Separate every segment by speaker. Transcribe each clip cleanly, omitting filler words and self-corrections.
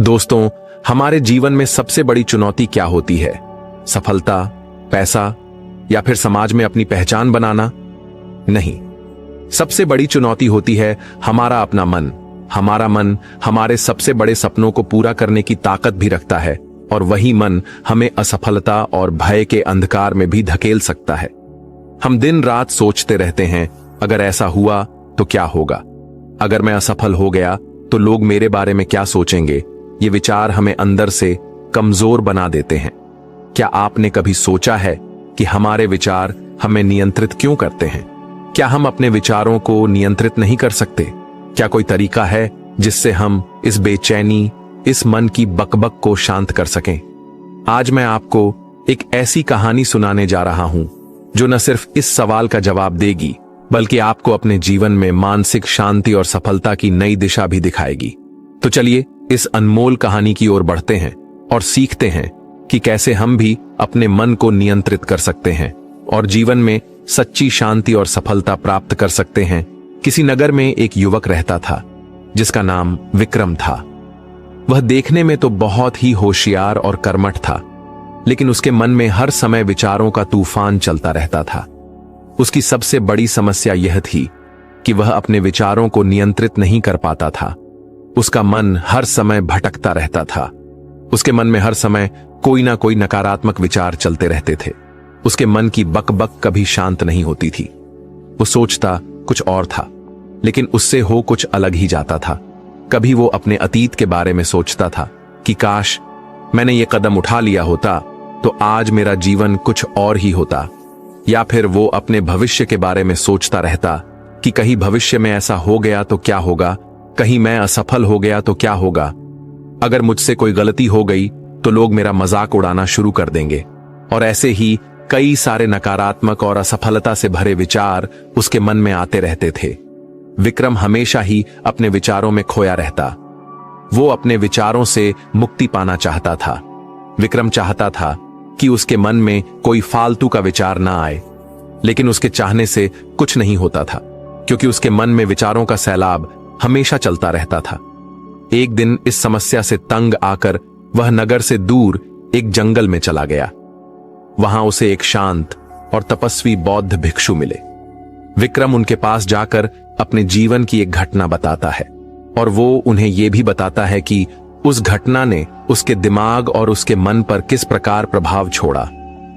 Speaker 1: दोस्तों, हमारे जीवन में सबसे बड़ी चुनौती क्या होती है? सफलता, पैसा या फिर समाज में अपनी पहचान बनाना? नहीं, सबसे बड़ी चुनौती होती है हमारा अपना मन। हमारा मन हमारे सबसे बड़े सपनों को पूरा करने की ताकत भी रखता है, और वही मन हमें असफलता और भय के अंधकार में भी धकेल सकता है। हम दिन रात सोचते रहते हैं, अगर ऐसा हुआ तो क्या होगा? अगर मैं असफल हो गया तो लोग मेरे बारे में क्या सोचेंगे? ये विचार हमें अंदर से कमजोर बना देते हैं। क्या आपने कभी सोचा है कि हमारे विचार हमें नियंत्रित क्यों करते हैं? क्या हम अपने विचारों को नियंत्रित नहीं कर सकते? क्या कोई तरीका है जिससे हम इस बेचैनी, इस मन की बकबक को शांत कर सकें? आज मैं आपको एक ऐसी कहानी सुनाने जा रहा हूं जो न सिर्फ इस सवाल का जवाब देगी, बल्कि आपको अपने जीवन में मानसिक शांति और सफलता की नई दिशा भी दिखाएगी। तो चलिए इस अनमोल कहानी की ओर बढ़ते हैं और सीखते हैं कि कैसे हम भी अपने मन को नियंत्रित कर सकते हैं और जीवन में सच्ची शांति और सफलता प्राप्त कर सकते हैं। किसी नगर में एक युवक रहता था जिसका नाम विक्रम था। वह देखने में तो बहुत ही होशियार और कर्मठ था, लेकिन उसके मन में हर समय विचारों का तूफान चलता रहता था। उसकी सबसे बड़ी समस्या यह थी कि वह अपने विचारों को नियंत्रित नहीं कर पाता था। उसका मन हर समय भटकता रहता था। उसके मन में हर समय कोई ना कोई नकारात्मक विचार चलते रहते थे। उसके मन की बकबक कभी शांत नहीं होती थी। वो सोचता कुछ और था, लेकिन उससे हो कुछ अलग ही जाता था। कभी वो अपने अतीत के बारे में सोचता था कि काश मैंने ये कदम उठा लिया होता तो आज मेरा जीवन कुछ और ही होता। या फिर वो अपने भविष्य के बारे में सोचता रहता कि कहीं भविष्य में ऐसा हो गया तो क्या होगा, कहीं मैं असफल हो गया तो क्या होगा, अगर मुझसे कोई गलती हो गई तो लोग मेरा मजाक उड़ाना शुरू कर देंगे। और ऐसे ही कई सारे नकारात्मक और असफलता से भरे विचार उसके मन में आते रहते थे। विक्रम हमेशा ही अपने विचारों में खोया रहता। वो अपने विचारों से मुक्ति पाना चाहता था। विक्रम चाहता था कि उसके मन में कोई फालतू का विचार ना आए, लेकिन उसके चाहने से कुछ नहीं होता था, क्योंकि उसके मन में विचारों का सैलाब हमेशा चलता रहता था। एक दिन इस समस्या से तंग आकर वह नगर से दूर एक जंगल में चला गया। वहां उसे एक शांत और तपस्वी बौद्ध भिक्षु मिले। विक्रम उनके पास जाकर अपने जीवन की एक घटना बताता है, और वो उन्हें यह भी बताता है कि उस घटना ने उसके दिमाग और उसके मन पर किस प्रकार प्रभाव छोड़ा।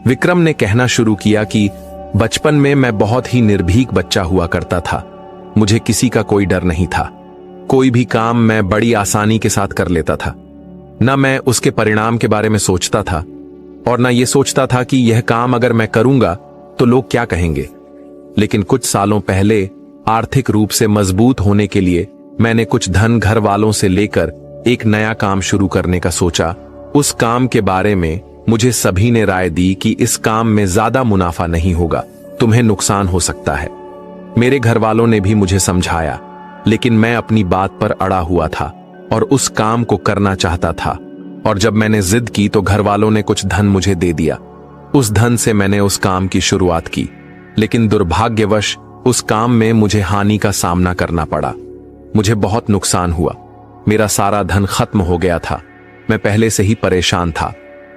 Speaker 1: विक्रम ने कहना शुरू किया कि बचपन में मैं बहुत ही निर्भीक बच्चा हुआ करता था। मुझे किसी का कोई डर नहीं था। कोई भी काम मैं बड़ी आसानी के साथ कर लेता था। न मैं उसके परिणाम के बारे में सोचता था, और न ये सोचता था कि यह काम अगर मैं करूंगा तो लोग क्या कहेंगे। लेकिन कुछ सालों पहले आर्थिक रूप से मजबूत होने के लिए मैंने कुछ धन घर वालों से लेकर एक नया काम शुरू करने का सोचा। उस काम के बारे में मुझे सभी ने राय दी कि इस काम में ज्यादा मुनाफा नहीं होगा, तुम्हें नुकसान हो सकता है। मेरे घर वालों ने भी मुझे समझाया, लेकिन मैं अपनी बात पर अड़ा हुआ था और उस काम को करना चाहता था। और जब मैंने जिद की तो घर वालों ने कुछ धन मुझे दे दिया। उस धन से मैंने उस काम की शुरुआत की, लेकिन दुर्भाग्यवश उस काम में मुझे हानि का सामना करना पड़ा। मुझे बहुत नुकसान हुआ। मेरा सारा धन खत्म हो गया था। मैं पहले से ही परेशान था,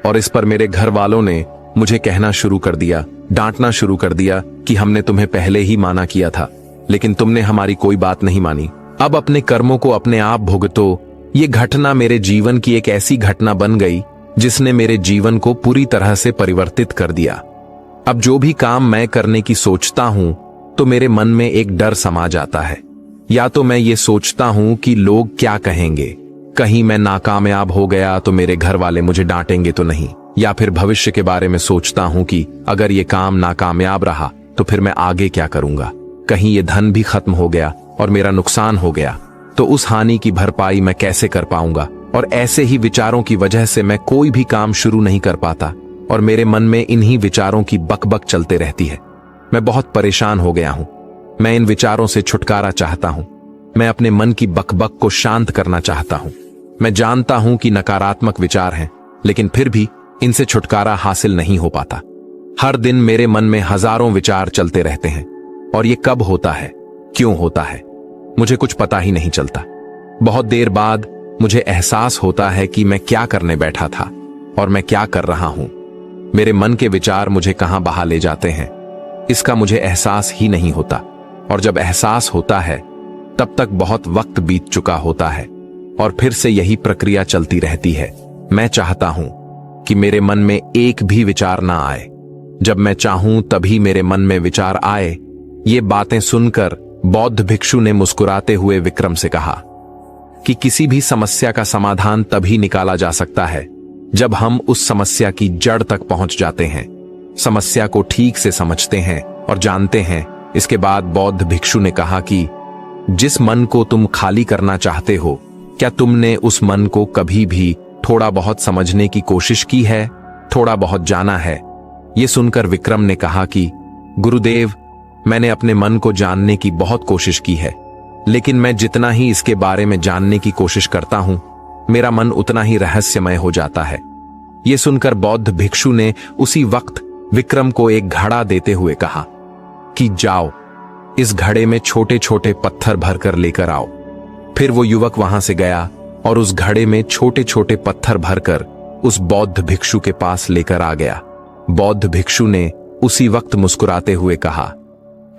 Speaker 1: और इस पर मेरे घर वालों ने मुझे कहना शुरू कर दिया, डांटना शुरू कर दिया कि हमने तुम्हें पहले ही माना किया था, लेकिन तुमने हमारी कोई बात नहीं मानी। अब अपने कर्मों को अपने आप भुगतो। ये घटना मेरे जीवन की एक ऐसी घटना बन गई जिसने मेरे जीवन को पूरी तरह से परिवर्तित कर दिया। अब जो भी काम मैं करने की सोचता हूं तो मेरे मन में एक डर समा जाता है। या तो मैं ये सोचता हूं कि लोग क्या कहेंगे, कहीं मैं नाकामयाब हो गया तो मेरे घर वाले मुझे डांटेंगे तो नहीं। या फिर भविष्य के बारे में सोचता हूं कि अगर ये काम नाकामयाब रहा तो फिर मैं आगे क्या करूंगा, कहीं ये धन भी खत्म हो गया और मेरा नुकसान हो गया तो उस हानि की भरपाई मैं कैसे कर पाऊंगा। और ऐसे ही विचारों की वजह से मैं कोई भी काम शुरू नहीं कर पाता, और मेरे मन में इन्हीं विचारों की बकबक चलते रहती है। मैं बहुत परेशान हो गया हूं। मैं इन विचारों से छुटकारा चाहता हूं। मैं अपने मन की बकबक को शांत करना चाहता हूं। मैं जानता हूं कि नकारात्मक विचार हैं, लेकिन फिर भी इनसे छुटकारा हासिल नहीं हो पाता। हर दिन मेरे मन में हजारों विचार चलते रहते हैं, और ये कब होता है, क्यों होता है, मुझे कुछ पता ही नहीं चलता। बहुत देर बाद मुझे एहसास होता है कि मैं क्या करने बैठा था और मैं क्या कर रहा हूं। मेरे मन के विचार मुझे कहां बहा ले जाते हैं, इसका मुझे एहसास ही नहीं होता। और जब एहसास होता है तब तक बहुत वक्त बीत चुका होता है और फिर से यही प्रक्रिया चलती रहती है। मैं चाहता हूं कि मेरे मन में एक भी विचार ना आए। जब मैं चाहूं तभी मेरे मन में विचार आए। ये बातें सुनकर बौद्ध भिक्षु ने मुस्कुराते हुए विक्रम से कहा कि किसी भी समस्या का समाधान तभी निकाला जा सकता है जब हम उस समस्या की जड़ तक पहुंच जाते हैं, समस्या को ठीक से समझते हैं और जानते हैं। इसके बाद बौद्ध भिक्षु ने कहा कि जिस मन को तुम खाली करना चाहते हो, क्या तुमने उस मन को कभी भी थोड़ा बहुत समझने की कोशिश की है, थोड़ा बहुत जाना है? यह सुनकर विक्रम ने कहा कि गुरुदेव, मैंने अपने मन को जानने की बहुत कोशिश की है, लेकिन मैं जितना ही इसके बारे में जानने की कोशिश करता हूं, मेरा मन उतना ही रहस्यमय हो जाता है। यह सुनकर बौद्ध भिक्षु ने उसी वक्त विक्रम को एक घड़ा देते हुए कहा कि जाओ, इस घड़े में छोटे छोटे पत्थर भरकर लेकर आओ। फिर वो युवक वहां से गया और उस घड़े में छोटे छोटे पत्थर भरकर उस बौद्ध भिक्षु के पास लेकर आ गया। बौद्ध भिक्षु ने उसी वक्त मुस्कुराते हुए कहा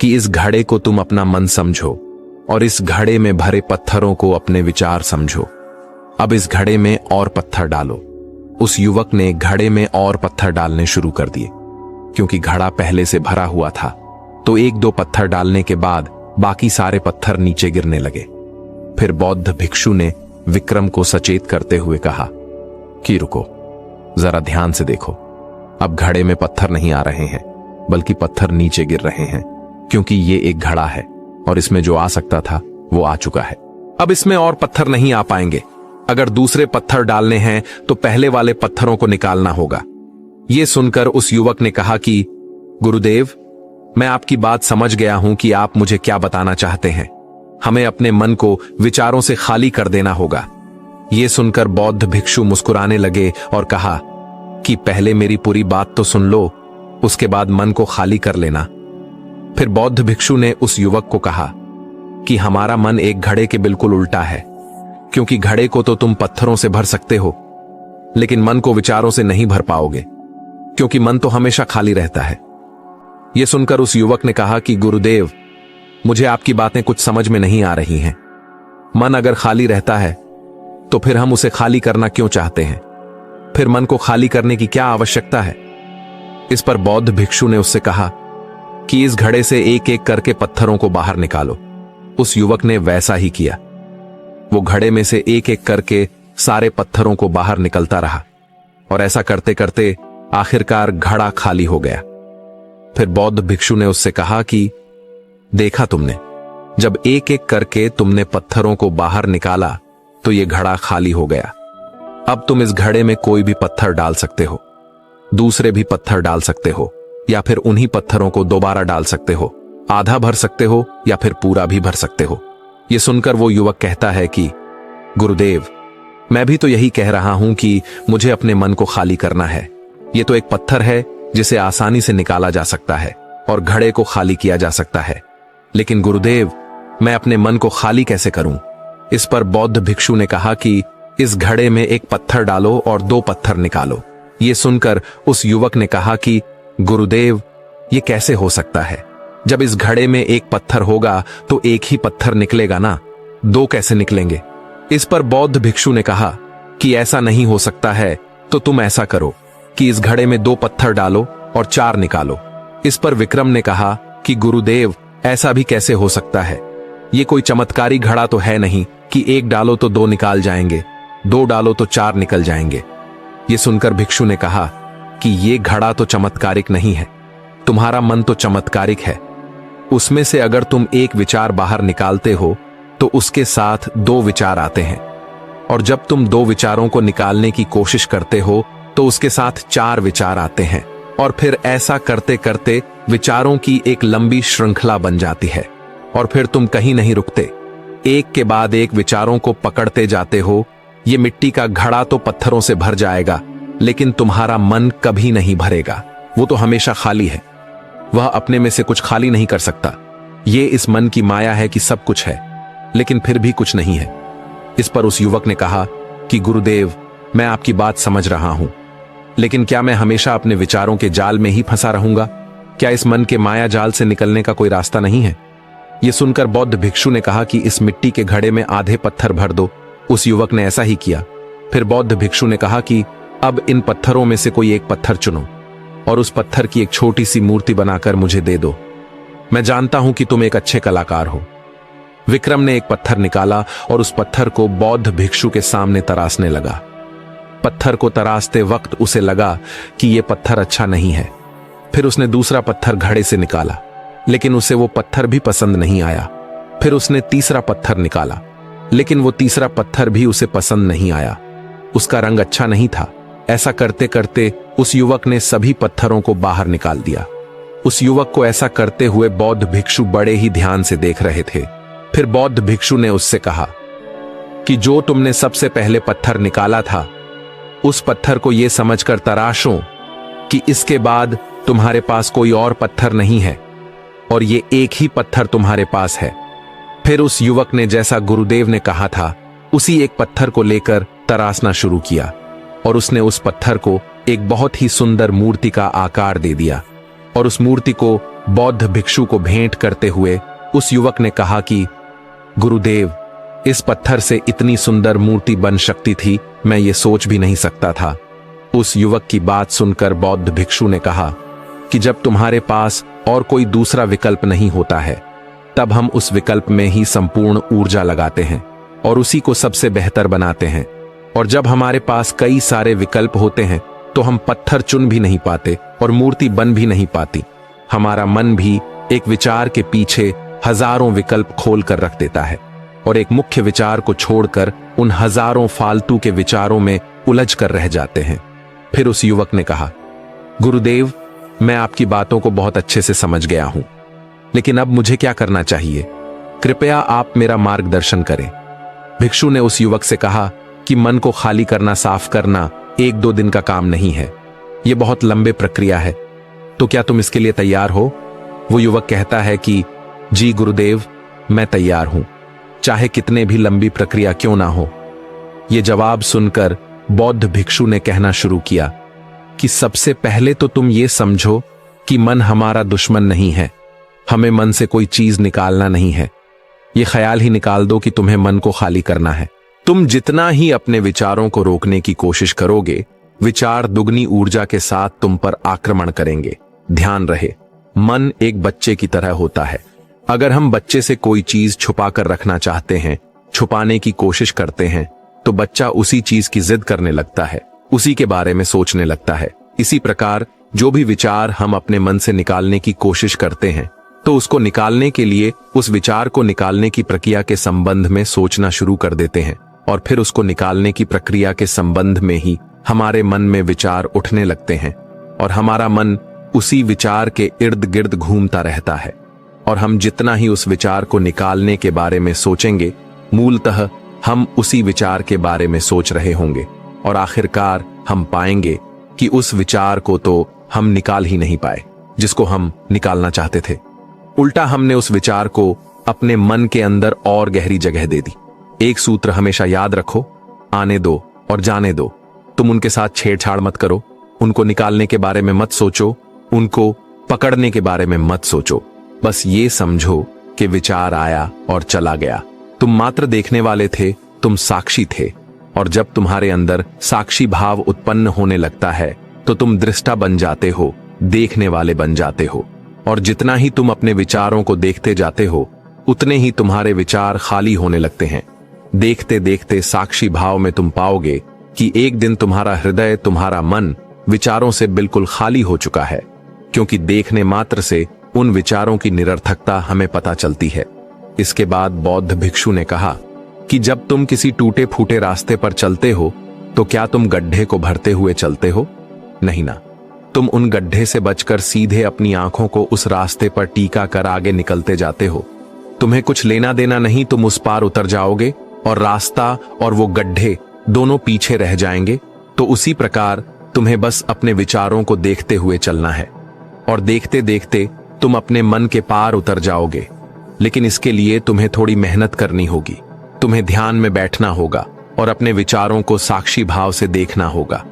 Speaker 1: कि इस घड़े को तुम अपना मन समझो और इस घड़े में भरे पत्थरों को अपने विचार समझो। अब इस घड़े में और पत्थर डालो। उस युवक ने घड़े में और पत्थर डालने शुरू कर दिए। क्योंकि घड़ा पहले से भरा हुआ था तो एक दो पत्थर डालने के बाद बाकी सारे पत्थर नीचे गिरने लगे। फिर बौद्ध भिक्षु ने विक्रम को सचेत करते हुए कहा कि रुको, जरा ध्यान से देखो। अब घड़े में पत्थर नहीं आ रहे हैं, बल्कि पत्थर नीचे गिर रहे हैं, क्योंकि ये एक घड़ा है और इसमें जो आ सकता था वो आ चुका है। अब इसमें और पत्थर नहीं आ पाएंगे। अगर दूसरे पत्थर डालने हैं तो पहले वाले पत्थरों को निकालना होगा। यह सुनकर उस युवक ने कहा कि गुरुदेव, मैं आपकी बात समझ गया हूं कि आप मुझे क्या बताना चाहते हैं। हमें अपने मन को विचारों से खाली कर देना होगा। यह सुनकर बौद्ध भिक्षु मुस्कुराने लगे और कहा कि पहले मेरी पूरी बात तो सुन लो, उसके बाद मन को खाली कर लेना। फिर बौद्ध भिक्षु ने उस युवक को कहा कि हमारा मन एक घड़े के बिल्कुल उल्टा है, क्योंकि घड़े को तो तुम पत्थरों से भर सकते हो, लेकिन मन को विचारों से नहीं भर पाओगे, क्योंकि मन तो हमेशा खाली रहता है। यह सुनकर उस युवक ने कहा कि गुरुदेव, मुझे आपकी बातें कुछ समझ में नहीं आ रही हैं। मन अगर खाली रहता है तो फिर हम उसे खाली करना क्यों चाहते हैं? फिर मन को खाली करने की क्या आवश्यकता है? इस पर बौद्ध भिक्षु ने उससे कहा कि इस घड़े से एक एक करके पत्थरों को बाहर निकालो। उस युवक ने वैसा ही किया। वो घड़े में से एक एक करके सारे पत्थरों को बाहर निकलता रहा और ऐसा करते करते आखिरकार घड़ा खाली हो गया। फिर बौद्ध भिक्षु ने उससे कहा कि देखा तुमने, जब एक एक करके तुमने पत्थरों को बाहर निकाला तो यह घड़ा खाली हो गया। अब तुम इस घड़े में कोई भी पत्थर डाल सकते हो, दूसरे भी पत्थर डाल सकते हो, या फिर उन्हीं पत्थरों को दोबारा डाल सकते हो। आधा भर सकते हो या फिर पूरा भी भर सकते हो। यह सुनकर वो युवक कहता है कि गुरुदेव, मैं भी तो यही कह रहा हूं कि मुझे अपने मन को खाली करना है। यह तो एक पत्थर है जिसे आसानी से निकाला जा सकता है और घड़े को खाली किया जा सकता है, लेकिन गुरुदेव, मैं अपने मन को खाली कैसे करूं? इस पर बौद्ध भिक्षु ने कहा कि इस घड़े में एक पत्थर डालो और दो पत्थर निकालो। यह सुनकर उस युवक ने कहा कि गुरुदेव, यह कैसे हो सकता है? जब इस घड़े में एक पत्थर होगा तो एक ही पत्थर निकलेगा ना, दो कैसे निकलेंगे? इस पर बौद्ध भिक्षु ने कहा कि ऐसा नहीं हो सकता है, तो तुम ऐसा करो कि इस घड़े में दो पत्थर डालो और चार निकालो। इस पर विक्रम ने कहा कि गुरुदेव, ऐसा भी कैसे हो सकता है? ये कोई चमत्कारी घड़ा तो है नहीं कि एक डालो तो दो निकाल जाएंगे, दो डालो तो चार निकल जाएंगे। ये सुनकर भिक्षु ने कहा कि ये घड़ा तो चमत्कारिक नहीं है, तुम्हारा मन तो चमत्कारिक है। उसमें से अगर तुम एक विचार बाहर निकालते हो तो उसके साथ दो विचार आते हैं, और जब तुम दो विचारों को निकालने की कोशिश करते हो तो उसके साथ चार विचार आते हैं, और फिर ऐसा करते करते विचारों की एक लंबी श्रृंखला बन जाती है, और फिर तुम कहीं नहीं रुकते, एक के बाद एक विचारों को पकड़ते जाते हो। ये मिट्टी का घड़ा तो पत्थरों से भर जाएगा, लेकिन तुम्हारा मन कभी नहीं भरेगा। वो तो हमेशा खाली है, वह अपने में से कुछ खाली नहीं कर सकता। ये इस मन की माया है कि सब कुछ है, लेकिन फिर भी कुछ नहीं है। इस पर उस युवक ने कहा कि गुरुदेव, मैं आपकी बात समझ रहा हूं, लेकिन क्या मैं हमेशा अपने विचारों के जाल में ही फंसा रहूंगा? क्या इस मन के माया जाल से निकलने का कोई रास्ता नहीं है? यह सुनकर बौद्ध भिक्षु ने कहा कि इस मिट्टी के घड़े में आधे पत्थर भर दो। उस युवक ने ऐसा ही किया। फिर बौद्ध भिक्षु ने कहा कि अब इन पत्थरों में से कोई एक पत्थर चुनो और उस पत्थर की एक छोटी सी मूर्ति बनाकर मुझे दे दो। मैं जानता हूं कि तुम एक अच्छे कलाकार हो। विक्रम ने एक पत्थर निकाला और उस पत्थर को बौद्ध भिक्षु के सामने तराशने लगा। पत्थर को तराशते वक्त उसे लगा कि यह पत्थर अच्छा नहीं है। फिर उसने दूसरा पत्थर घड़े से निकाला, लेकिन उसे वो पत्थर भी पसंद नहीं आया। फिर उसने तीसरा पत्थर निकाला, लेकिन वो तीसरा पत्थर भी उसे पसंद नहीं आया। उसका रंग अच्छा नहीं था। ऐसा करते करते उस युवक ने सभी पत्थरों को बाहर निकाल दिया। उस युवक को ऐसा करते हुए बौद्ध भिक्षु बड़े ही ध्यान से देख रहे थे। फिर बौद्ध भिक्षु ने उससे कहा कि जो तुमने सबसे पहले पत्थर निकाला था, उस पत्थर को यह समझकर तराशो कि इसके बाद तुम्हारे पास कोई और पत्थर नहीं है और ये एक ही पत्थर तुम्हारे पास है। फिर उस युवक ने जैसा गुरुदेव ने कहा था, उसी एक पत्थर को लेकर तराशना शुरू किया और उसने उस पत्थर को एक बहुत ही सुंदर मूर्ति का आकार दे दिया। और उस मूर्ति को बौद्ध भिक्षु को भेंट करते हुए उस युवक ने कहा कि गुरुदेव, इस पत्थर से इतनी सुंदर मूर्ति बन सकती थी, मैं ये सोच भी नहीं सकता था। उस युवक की बात सुनकर बौद्ध भिक्षु ने कहा कि जब तुम्हारे पास और कोई दूसरा विकल्प नहीं होता है, तब हम उस विकल्प में ही संपूर्ण ऊर्जा लगाते हैं और उसी को सबसे बेहतर बनाते हैं। और जब हमारे पास कई सारे विकल्प होते हैं तो हम पत्थर चुन भी नहीं पाते और मूर्ति बन भी नहीं पाती। हमारा मन भी एक विचार के पीछे हजारों विकल्प खोल कर रख देता है और एक मुख्य विचार को छोड़कर उन हजारों फालतू के विचारों में उलझ कर रह जाते हैं। फिर उस युवक ने कहा, गुरुदेव, मैं आपकी बातों को बहुत अच्छे से समझ गया हूं, लेकिन अब मुझे क्या करना चाहिए? कृपया आप मेरा मार्गदर्शन करें। भिक्षु ने उस युवक से कहा कि मन को खाली करना, साफ करना 1-2 दिन का काम नहीं है। यह बहुत लंबे प्रक्रिया है। तो क्या तुम इसके लिए तैयार हो? वो युवक कहता है कि जी गुरुदेव, मैं तैयार हूं, चाहे कितने भी लंबी प्रक्रिया क्यों ना हो। यह जवाब सुनकर बौद्ध भिक्षु ने कहना शुरू किया कि सबसे पहले तो तुम ये समझो कि मन हमारा दुश्मन नहीं है। हमें मन से कोई चीज निकालना नहीं है। यह ख्याल ही निकाल दो कि तुम्हें मन को खाली करना है। तुम जितना ही अपने विचारों को रोकने की कोशिश करोगे, विचार दुगनी ऊर्जा के साथ तुम पर आक्रमण करेंगे। ध्यान रहे, मन एक बच्चे की तरह होता है। अगर हम बच्चे से कोई चीज छुपा कर रखना चाहते हैं, छुपाने की कोशिश करते हैं, तो बच्चा उसी चीज की जिद करने लगता है, उसी के बारे में सोचने लगता है। इसी प्रकार जो भी विचार हम अपने मन से निकालने की कोशिश करते हैं, तो उसको निकालने के लिए उस विचार को निकालने की प्रक्रिया के संबंध में सोचना शुरू कर देते हैं और फिर उसको निकालने की प्रक्रिया के संबंध में ही हमारे मन में विचार उठने लगते हैं और हमारा मन उसी विचार के इर्द गिर्द घूमता रहता है। और हम जितना ही उस विचार को निकालने के बारे में सोचेंगे, मूलतः हम उसी विचार के बारे में सोच रहे होंगे और आखिरकार हम पाएंगे कि उस विचार को तो हम निकाल ही नहीं पाए जिसको हम निकालना चाहते थे। उल्टा हमने उस विचार को अपने मन के अंदर और गहरी जगह दे दी। एक सूत्र हमेशा याद रखो, आने दो और जाने दो। तुम उनके साथ छेड़छाड़ मत करो, उनको निकालने के बारे में मत सोचो, उनको पकड़ने के बारे में मत सोचो। बस ये समझो कि विचार आया और चला गया। तुम मात्र देखने वाले थे, तुम साक्षी थे। और जब तुम्हारे अंदर साक्षी भाव उत्पन्न होने लगता है तो तुम दृष्टा बन जाते हो, देखने वाले बन जाते हो। और जितना ही तुम अपने विचारों को देखते जाते हो, उतने ही तुम्हारे विचार खाली होने लगते हैं। देखते देखते साक्षी भाव में तुम पाओगे कि एक दिन तुम्हारा हृदय, तुम्हारा मन विचारों से बिल्कुल खाली हो चुका है, क्योंकि देखने मात्र से उन विचारों की निरर्थकता हमें पता चलती है। इसके बाद बौद्ध भिक्षु ने कहा कि जब तुम किसी टूटे फूटे रास्ते पर चलते हो, तो क्या तुम गड्ढे को भरते हुए चलते हो? नहीं ना, तुम उन गड्ढे से बचकर सीधे अपनी आंखों को उस रास्ते पर टीका कर आगे निकलते जाते हो। तुम्हें कुछ लेना देना नहीं, तुम उस पार उतर जाओगे और रास्ता और वो गड्ढे दोनों पीछे रह जाएंगे। तो उसी प्रकार तुम्हें बस अपने विचारों को देखते हुए चलना है और देखते देखते तुम अपने मन के पार उतर जाओगे। लेकिन इसके लिए तुम्हें थोड़ी मेहनत करनी होगी। तुम्हें ध्यान में बैठना होगा और अपने विचारों को साक्षी भाव से देखना होगा।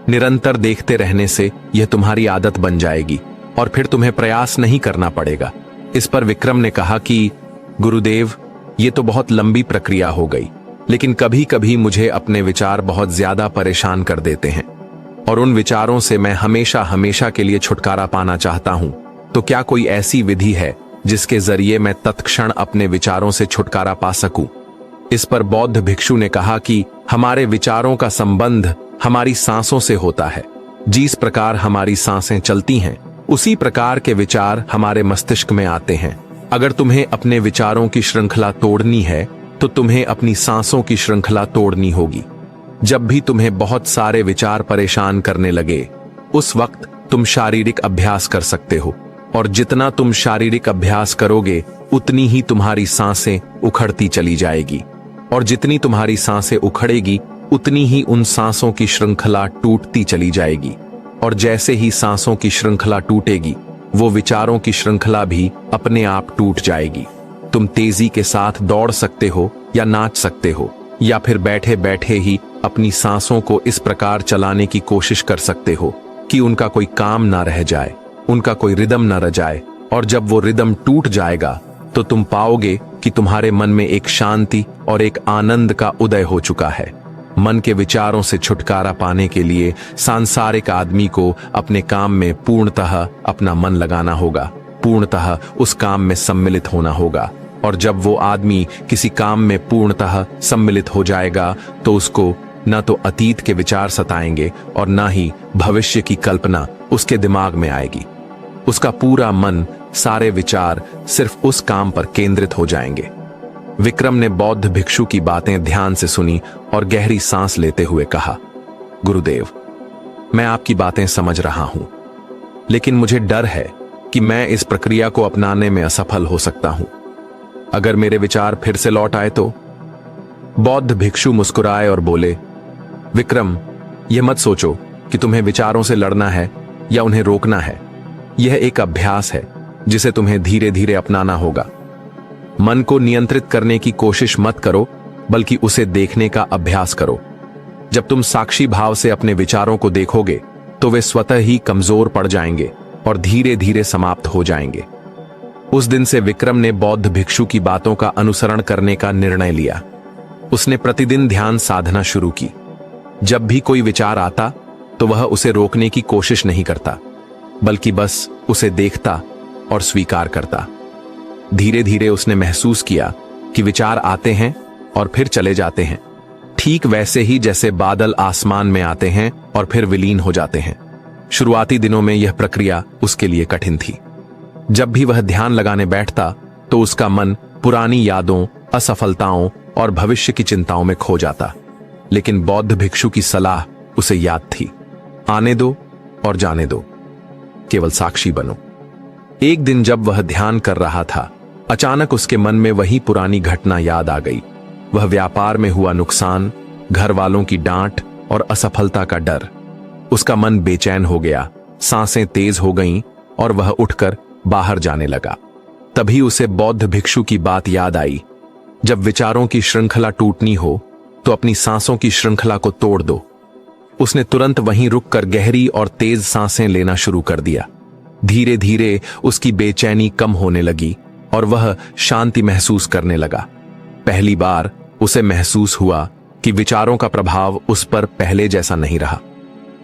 Speaker 1: निरंतर देखते रहने से यह तुम्हारी आदत बन जाएगी और फिर तुम्हें प्रयास नहीं करना पड़ेगा। इस पर विक्रम ने कहा कि गुरुदेव, ये तो बहुत लंबी प्रक्रिया हो गई, लेकिन कभी कभी मुझे अपने विचार बहुत ज्यादा परेशान कर देते हैं और उन विचारों से मैं हमेशा हमेशा के लिए छुटकारा पाना चाहता हूं। तो क्या कोई ऐसी विधि है जिसके जरिए मैं तत्क्षण अपने विचारों से छुटकारा पा सकूं? इस पर बौद्ध भिक्षु ने कहा कि हमारे विचारों का संबंध हमारी सांसों से होता है। जिस प्रकार हमारी सांसें चलती हैं, उसी प्रकार के विचार हमारे मस्तिष्क में आते हैं। अगर तुम्हें अपने विचारों की श्रृंखला तोड़नी है तो तुम्हें अपनी सांसों की श्रृंखला तोड़नी होगी। जब भी तुम्हें बहुत सारे विचार परेशान करने लगे, उस वक्त तुम शारीरिक अभ्यास कर सकते हो, और जितना तुम शारीरिक अभ्यास करोगे उतनी ही तुम्हारी सांसें उखड़ती चली जाएगी, और जितनी तुम्हारी सांसें उखड़ेगी उतनी ही उन सांसों की श्रृंखला टूटती चली जाएगी, और जैसे ही सांसों की श्रृंखला टूटेगी, वो विचारों की श्रृंखला भी अपने आप टूट जाएगी। तुम तेजी के साथ दौड़ सकते हो या नाच सकते हो, या फिर बैठे बैठे ही अपनी सांसों को इस प्रकार चलाने की कोशिश कर सकते हो कि उनका कोई काम ना रह जाए, उनका कोई रिदम ना रह जाए। और जब वो रिदम टूट जाएगा तो तुम पाओगे कि तुम्हारे मन में एक शांति और एक आनंद का उदय हो चुका है। मन के विचारों से छुटकारा पाने के लिए सांसारिक आदमी को अपने काम में पूर्णतः अपना मन लगाना होगा, पूर्णतः उस काम में सम्मिलित होना होगा। और जब वो आदमी किसी काम में पूर्णतः सम्मिलित हो जाएगा तो उसको न तो अतीत के विचार सताएंगे और न ही भविष्य की कल्पना उसके दिमाग में आएगी। उसका पूरा मन, सारे विचार सिर्फ उस काम पर केंद्रित हो जाएंगे। विक्रम ने बौद्ध भिक्षु की बातें ध्यान से सुनी और गहरी सांस लेते हुए कहा, गुरुदेव, मैं आपकी बातें समझ रहा हूं, लेकिन मुझे डर है कि मैं इस प्रक्रिया को अपनाने में असफल हो सकता हूं। अगर मेरे विचार फिर से लौट आए तो? बौद्ध भिक्षु मुस्कुराए और बोले, विक्रम, यह मत सोचो कि तुम्हें विचारों से लड़ना है या उन्हें रोकना है। यह एक अभ्यास है जिसे तुम्हें धीरे धीरे अपनाना होगा। मन को नियंत्रित करने की कोशिश मत करो, बल्कि उसे देखने का अभ्यास करो। जब तुम साक्षी भाव से अपने विचारों को देखोगे तो वे स्वतः ही कमजोर पड़ जाएंगे और धीरे धीरे समाप्त हो जाएंगे। उस दिन से विक्रम ने बौद्ध भिक्षु की बातों का अनुसरण करने का निर्णय लिया। उसने प्रतिदिन ध्यान साधना शुरू की। जब भी कोई विचार आता तो वह उसे रोकने की कोशिश नहीं करता, बल्कि बस उसे देखता और स्वीकार करता। धीरे धीरे उसने महसूस किया कि विचार आते हैं और फिर चले जाते हैं, ठीक वैसे ही जैसे बादल आसमान में आते हैं और फिर विलीन हो जाते हैं। शुरुआती दिनों में यह प्रक्रिया उसके लिए कठिन थी। जब भी वह ध्यान लगाने बैठता तो उसका मन पुरानी यादों, असफलताओं और भविष्य की चिंताओं में खो जाता। लेकिन बौद्ध भिक्षु की सलाह उसे याद थी, आने दो और जाने दो, केवल साक्षी बनो। एक दिन जब वह ध्यान कर रहा था, अचानक उसके मन में वही पुरानी घटना याद आ गई। वह व्यापार में हुआ नुकसान, घर वालों की डांट और असफलता का डर। उसका मन बेचैन हो गया, सांसें तेज हो गईं और वह उठकर बाहर जाने लगा। तभी उसे बौद्ध भिक्षु की बात याद आई, जब विचारों की श्रृंखला टूटनी हो तो अपनी सांसों की श्रृंखला को तोड़ दो। उसने तुरंत वहीं रुककर गहरी और तेज सांसें लेना शुरू कर दिया। धीरे धीरे उसकी बेचैनी कम होने लगी और वह शांति महसूस करने लगा। पहली बार उसे महसूस हुआ कि विचारों का प्रभाव उस पर पहले जैसा नहीं रहा।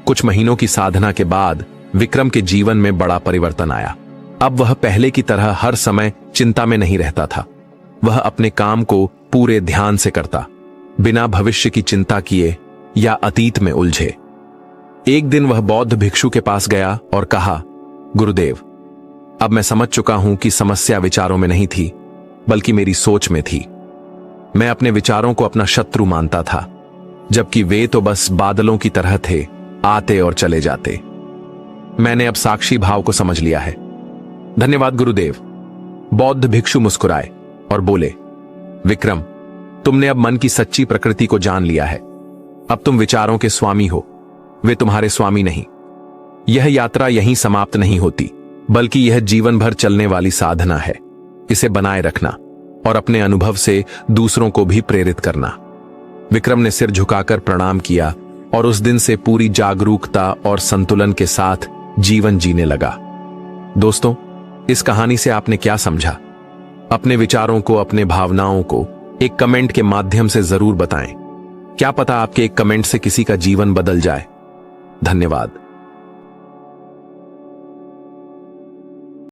Speaker 1: कुछ महीनों की साधना के बाद विक्रम के जीवन में बड़ा परिवर्तन आया। अब वह पहले की तरह हर समय चिंता में नहीं रहता था। वह अपने काम को पूरे ध्यान से करता, बिना भविष्य की चिंता किए या अतीत में उलझे। एक दिन वह बौद्ध भिक्षु के पास गया और कहा, गुरुदेव, अब मैं समझ चुका हूं कि समस्या विचारों में नहीं थी, बल्कि मेरी सोच में थी। मैं अपने विचारों को अपना शत्रु मानता था, जबकि वे तो बस बादलों की तरह थे, आते और चले जाते। मैंने अब साक्षी भाव को समझ लिया है। धन्यवाद गुरुदेव। बौद्ध भिक्षु मुस्कुराए और बोले, विक्रम, तुमने अब मन की सच्ची प्रकृति को जान लिया है। अब तुम विचारों के स्वामी हो, वे तुम्हारे स्वामी नहीं। यह यात्रा यहीं समाप्त नहीं होती, बल्कि यह जीवन भर चलने वाली साधना है। इसे बनाए रखना और अपने अनुभव से दूसरों को भी प्रेरित करना। विक्रम ने सिर झुकाकर प्रणाम किया और उस दिन से पूरी जागरूकता और संतुलन के साथ जीवन जीने लगा। दोस्तों, इस कहानी से आपने क्या समझा? अपने विचारों को, अपने भावनाओं को एक कमेंट के माध्यम से जरूर बताएं। क्या पता आपके एक कमेंट से किसी का जीवन बदल जाए। धन्यवाद।